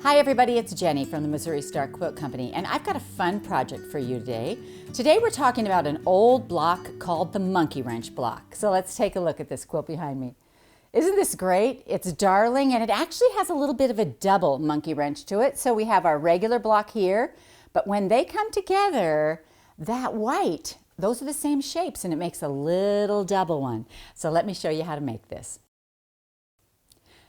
Hi everybody, it's Jenny from the Missouri Star Quilt Company, and I've got a fun project for you today. Today we're talking about an old block called the monkey wrench block. So let's take a look at this quilt behind me. Isn't this great? It's darling, and it actually has a little bit of a double monkey wrench to it. So we have our regular block here, but when they come together, that white, those are the same shapes, and it makes a little double one. So let me show you how to make this.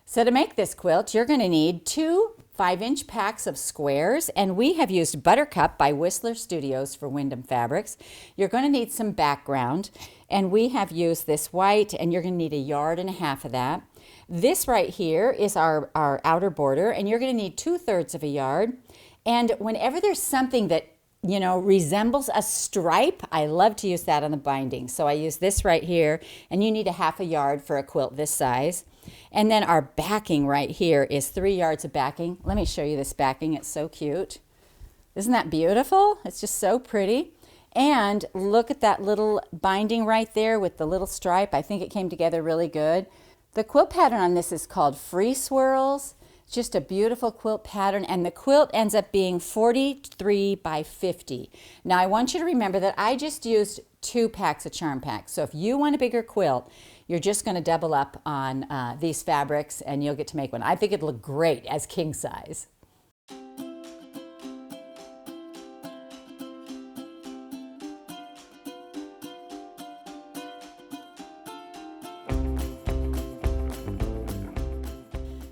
So to make this quilt, you're going to need two 5-inch packs of squares, and we have used Buttercup by Whistler Studios for Windham Fabrics. You're going to need some background, and we have used this white, and you're going to need 1.5 yards of that. This right here is our outer border, and you're going to need 2/3 of a yard. And whenever there's something that resembles a stripe, I love to use that on the binding. So I use this right here, and you need 1/2 yard for a quilt this size. And then our backing right here is 3 yards of backing. Let me show you this backing. It's so cute. Isn't that beautiful? It's just so pretty. And look at that little binding right there with the little stripe. I think it came together really good. The quilt pattern on this is called Free Swirls. It's just a beautiful quilt pattern, and the quilt ends up being 43 by 50. Now I want you to remember that I just used 2 packs of charm packs. So if you want a bigger quilt, you're just going to double up on these fabrics, and you'll get to make one. I think it'll look great as king size.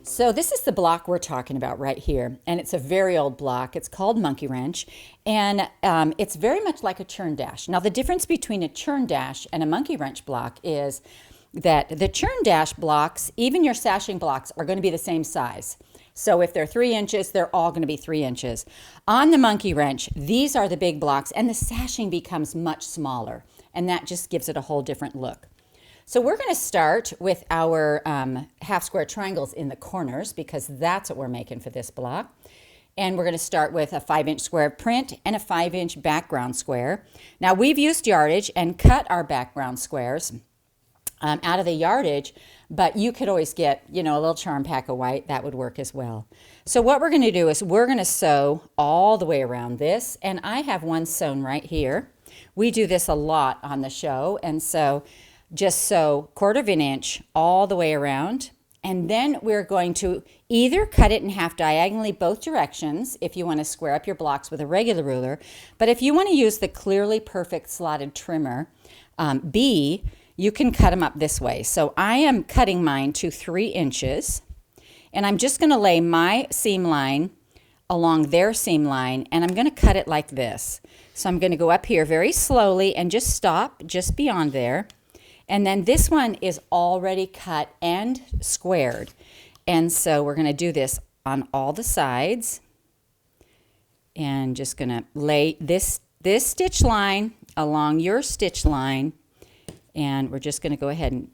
So this is the block we're talking about right here, and it's a very old block. It's called Monkey Wrench, and it's very much like a Churn Dash. Now the difference between a Churn Dash and a Monkey Wrench block is that the Churn Dash blocks, even your sashing blocks, are going to be the same size. So if they're 3 inches, they're all going to be 3 inches. On the Monkey Wrench, these are the big blocks, and the sashing becomes much smaller, and that just gives it a whole different look. So we're going to start with our half square triangles in the corners, because that's what we're making for this block. And we're going to start with a 5-inch square of print and a 5-inch background square. Now we've used yardage and cut our background squares out of the yardage, but you could always get, a little charm pack of white. That would work as well. So what we're going to do is we're going to sew all the way around this, and I have one sewn right here. We do this a lot on the show, and so just sew 1/4 inch all the way around, and then we're going to either cut it in half diagonally both directions if you want to square up your blocks with a regular ruler, but if you want to use the Clearly Perfect slotted trimmer B, you can cut them up this way. So I am cutting mine to 3 inches, and I'm just going to lay my seam line along their seam line, and I'm going to cut it like this. So I'm going to go up here very slowly and just stop just beyond there. And then this one is already cut and squared. And so we're going to do this on all the sides. And just going to lay this stitch line along your stitch line. And we're just going to go ahead and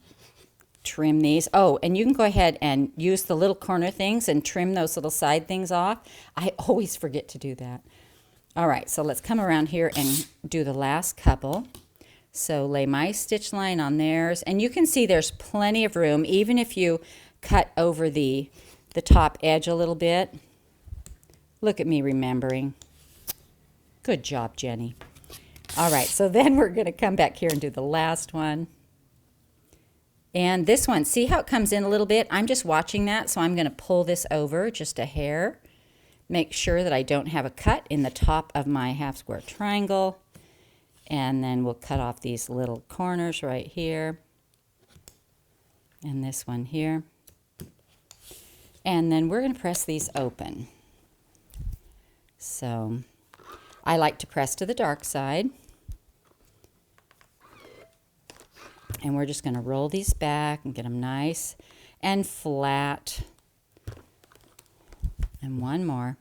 trim these. Oh, and you can go ahead and use the little corner things and trim those little side things off. I always forget to do that. All right, so let's come around here and do the last couple. So lay my stitch line on theirs, and you can see there's plenty of room, even if you cut over the top edge a little bit. Look at me remembering. Good job, Jenny. All right, so then we're going to come back here and do the last one. And this one, see how it comes in a little bit? I'm just watching that, so I'm going to pull this over just a hair. Make sure that I don't have a cut in the top of my half square triangle. And then we'll cut off these little corners right here. And this one here. And then we're going to press these open. So I like to press to the dark side. And we're just going to roll these back and get them nice and flat. And one more.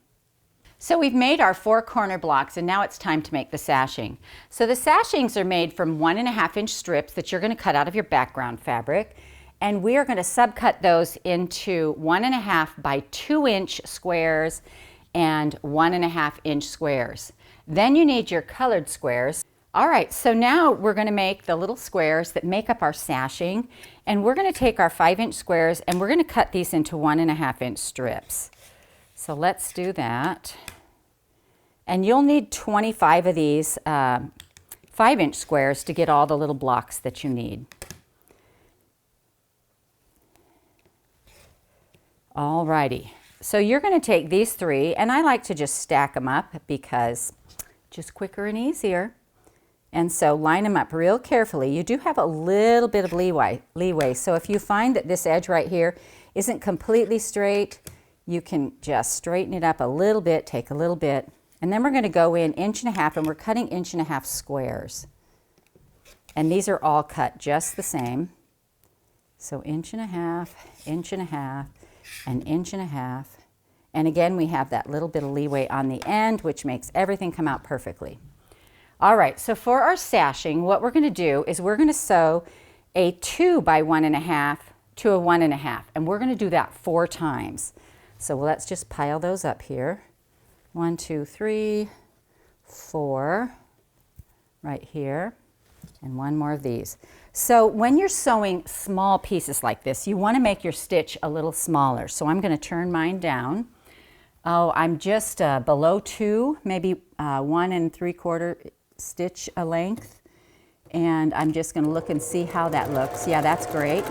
So we've made our 4 corner blocks, and now it's time to make the sashing. So the sashings are made from 1.5-inch strips that you're going to cut out of your background fabric, and we are going to subcut those into 1.5 by 2-inch squares and 1.5-inch squares. Then you need your colored squares. All right, so now we're going to make the little squares that make up our sashing, and we're going to take our 5-inch squares and we're going to cut these into 1.5-inch strips. So let's do that. And you'll need 25 of these 5-inch squares to get all the little blocks that you need. Alrighty, so you're going to take these 3, and I like to just stack them up because just quicker and easier. And so line them up real carefully. You do have a little bit of leeway, so if you find that this edge right here isn't completely straight, you can just straighten it up a little bit, take a little bit, and then we're going to go in 1.5 inches, and we're cutting 1.5 inch squares. And these are all cut just the same. So 1.5 inches, 1.5 inches, and 1.5 inches. And again, we have that little bit of leeway on the end, which makes everything come out perfectly. All right, so for our sashing, what we're going to do is we're going to sew a 2 by 1.5 to a 1.5, and we're going to do that 4 times. So let's just pile those up here. 1, 2, 3, 4, right here, and 1 more of these. So when you're sewing small pieces like this, you want to make your stitch a little smaller. So I'm going to turn mine down. Oh, I'm just below 2, maybe 1 3/4 stitch a length. And I'm just going to look and see how that looks. Yeah, that's great.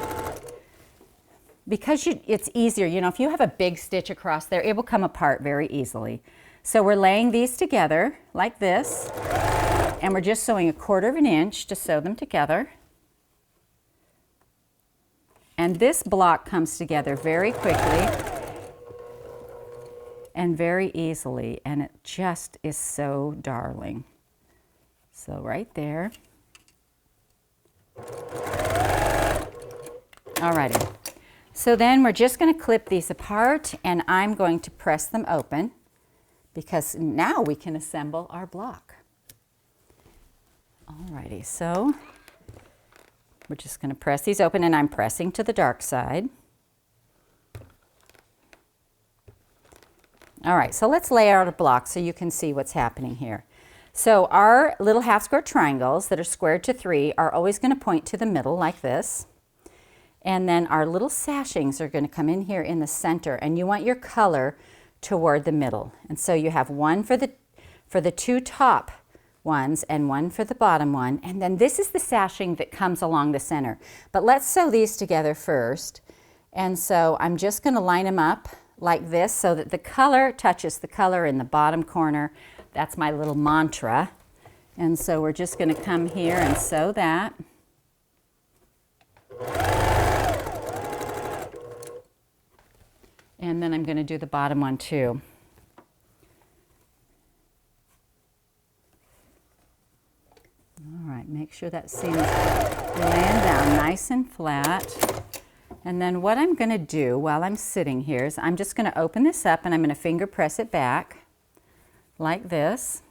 Because it's easier, you know, if you have a big stitch across there, it will come apart very easily. So we're laying these together like this, and we're just sewing 1/4 inch to sew them together. And this block comes together very quickly and very easily, and it just is so darling. So right there. Alrighty. So then we're just going to clip these apart, and I'm going to press them open because now we can assemble our block. Alrighty, so we're just going to press these open, and I'm pressing to the dark side. All right, so let's lay out a block so you can see what's happening here. So our little half square triangles that are squared to 3 are always going to point to the middle like this. And then our little sashings are going to come in here in the center, and you want your color toward the middle. And so you have 1 for the 2 top ones and 1 for the bottom one. And then this is the sashing that comes along the center. But let's sew these together first. And so I'm just going to line them up like this so that the color touches the color in the bottom corner. That's my little mantra. And so we're just going to come here and sew that. And then I'm going to do the bottom one too. All right, make sure that seam's laying down nice and flat. And then what I'm going to do while I'm sitting here is I'm just going to open this up, and I'm going to finger press it back like this.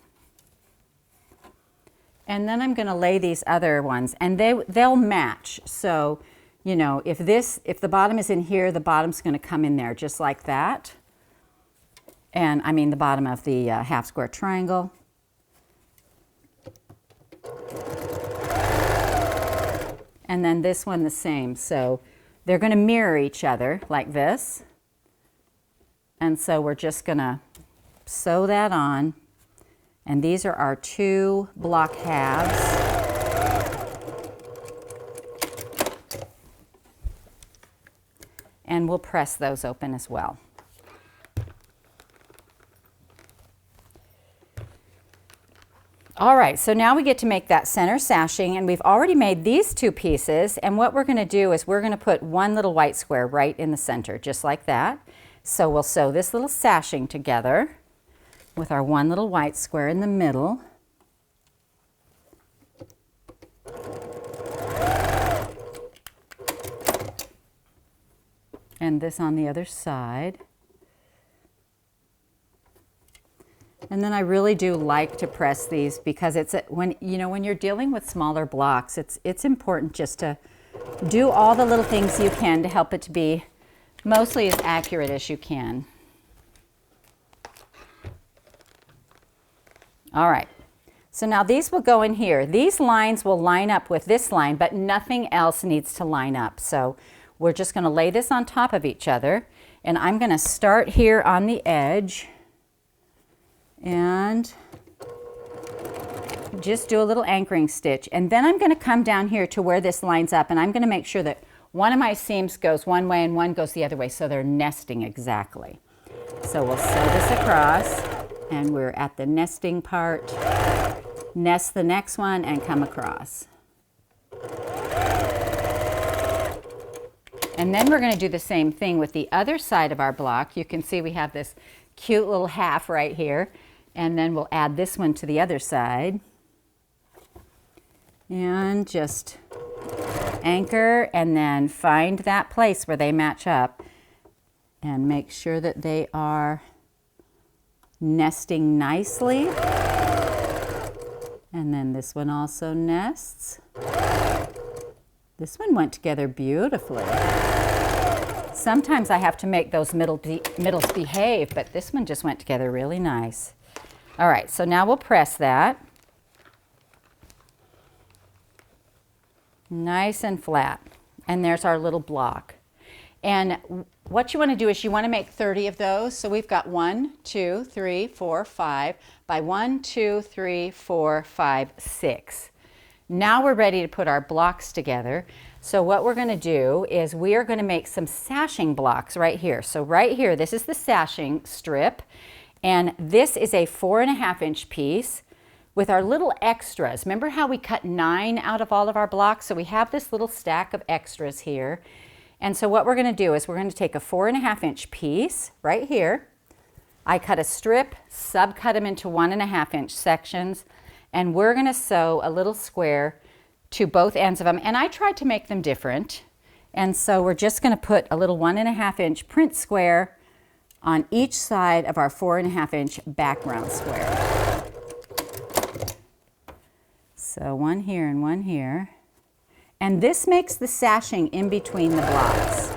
And then I'm going to lay these other ones, and they'll match. So, you know, if the bottom is in here, the bottom's going to come in there just like that. And I mean the bottom of the half square triangle. And then this one the same. So they're going to mirror each other like this. And so we're just going to sew that on. And these are our 2 block halves. And we'll press those open as well. All right, so now we get to make that center sashing, and we've already made these 2 pieces, and what we're going to do is we're going to put 1 little white square right in the center, just like that. So we'll sew this little sashing together with our 1 little white square in the middle. And this on the other side. And then I really do like to press these because when you're dealing with smaller blocks, it's important just to do all the little things you can to help it to be mostly as accurate as you can. All right, so now these will go in here. These lines will line up with this line, but nothing else needs to line up. So we're just going to lay this on top of each other. And I'm going to start here on the edge and just do a little anchoring stitch. And then I'm going to come down here to where this lines up, and I'm going to make sure that one of my seams goes one way and one goes the other way, so they're nesting exactly. So we'll sew this across, and we're at the nesting part. Nest the next one and come across. And then we're going to do the same thing with the other side of our block. You can see we have this cute little half right here, and then we'll add this one to the other side. And just anchor and then find that place where they match up and make sure that they are nesting nicely. And then this one also nests. This one went together beautifully. Sometimes I have to make those middles behave, but this one just went together really nice. All right, so now we'll press that. Nice and flat. And there's our little block. And what you want to do is you want to make 30 of those. So we've got 1, 2, 3, 4, 5 by 1, 2, 3, 4, 5, 6. Now we're ready to put our blocks together. So what we're going to do is we are going to make some sashing blocks right here. So right here, this is the sashing strip. And this is a 4.5-inch piece with our little extras. Remember how we cut 9 out of all of our blocks? So we have this little stack of extras here. And so what we're going to do is we're going to take a 4.5-inch piece right here. I cut a strip, subcut them into 1.5-inch sections, and we're going to sew a little square to both ends of them. And I tried to make them different. And so we're just going to put a little 1.5-inch print square on each side of our 4.5-inch background square. So one here and one here. And this makes the sashing in between the blocks.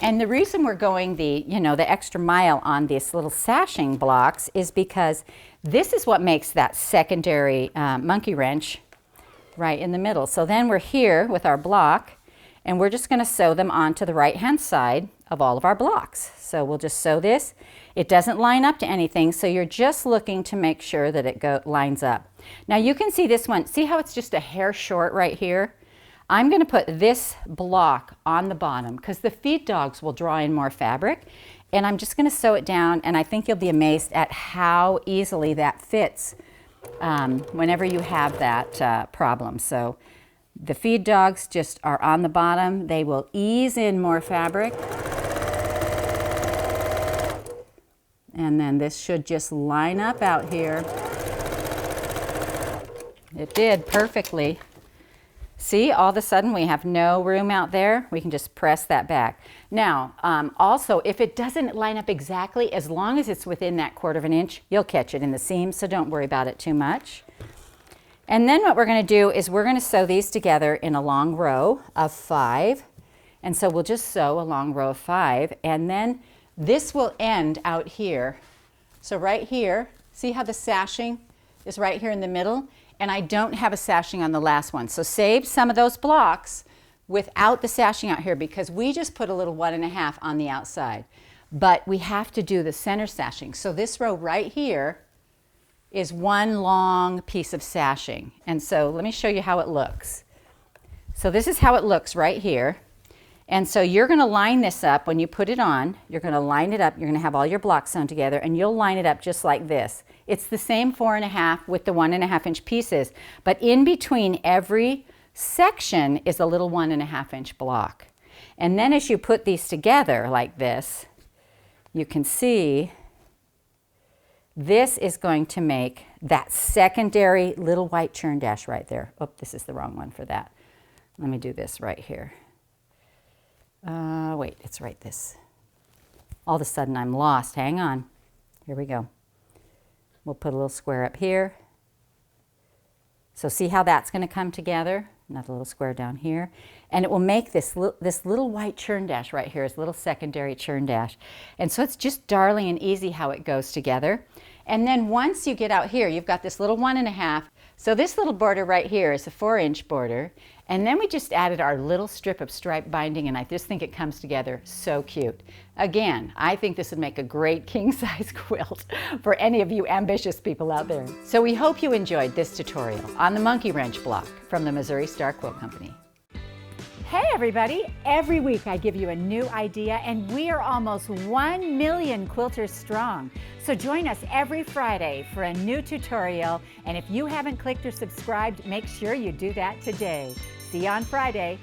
And the reason we're going the extra mile on these little sashing blocks is because this is what makes that secondary monkey wrench right in the middle. So then we're here with our block, and we're just going to sew them onto the right-hand side of all of our blocks. So we'll just sew this. It doesn't line up to anything, so you're just looking to make sure that it lines up. Now you can see this one. See how it's just a hair short right here? I'm going to put this block on the bottom because the feed dogs will draw in more fabric, and I'm just going to sew it down, and I think you'll be amazed at how easily that fits whenever you have that problem. So the feed dogs just are on the bottom. They will ease in more fabric. And then this should just line up out here. It did perfectly. See, all of a sudden we have no room out there. We can just press that back. Now, also, if it doesn't line up exactly, as long as it's within that 1/4 inch, you'll catch it in the seam, so don't worry about it too much. And then what we're going to do is we're going to sew these together in a long row of 5. And so we'll just sew a long row of 5, and then this will end out here. So right here, see how the sashing is right here in the middle? And I don't have a sashing on the last one. So save some of those blocks without the sashing out here because we just put a little 1.5 on the outside. But we have to do the center sashing. So this row right here is one long piece of sashing. And so let me show you how it looks. So this is how it looks right here. And so you're going to line this up when you put it on. You're going to line it up. You're going to have all your blocks sewn together, and you'll line it up just like this. It's the same 4.5 with the 1.5-inch pieces, but in between every section is a little 1.5-inch block. And then as you put these together like this, you can see this is going to make that secondary little white churn dash right there. Oh, this is the wrong one for that. Let me do this right here. Wait, it's right this. All of a sudden I'm lost. Hang on. Here we go. We'll put a little square up here. So see how that's going to come together? Another little square down here. And it will make this little white churn dash right here, this little secondary churn dash. And so it's just darling and easy how it goes together. And then once you get out here, you've got this little 1.5. So this little border right here is a 4-inch border. And then we just added our little strip of stripe binding, and I just think it comes together so cute. Again, I think this would make a great king-size quilt for any of you ambitious people out there. So we hope you enjoyed this tutorial on the monkey wrench block from the Missouri Star Quilt Company. Hey everybody! Every week I give you a new idea, and we are almost 1 million quilters strong. So join us every Friday for a new tutorial, and if you haven't clicked or subscribed, make sure you do that today. See you on Friday.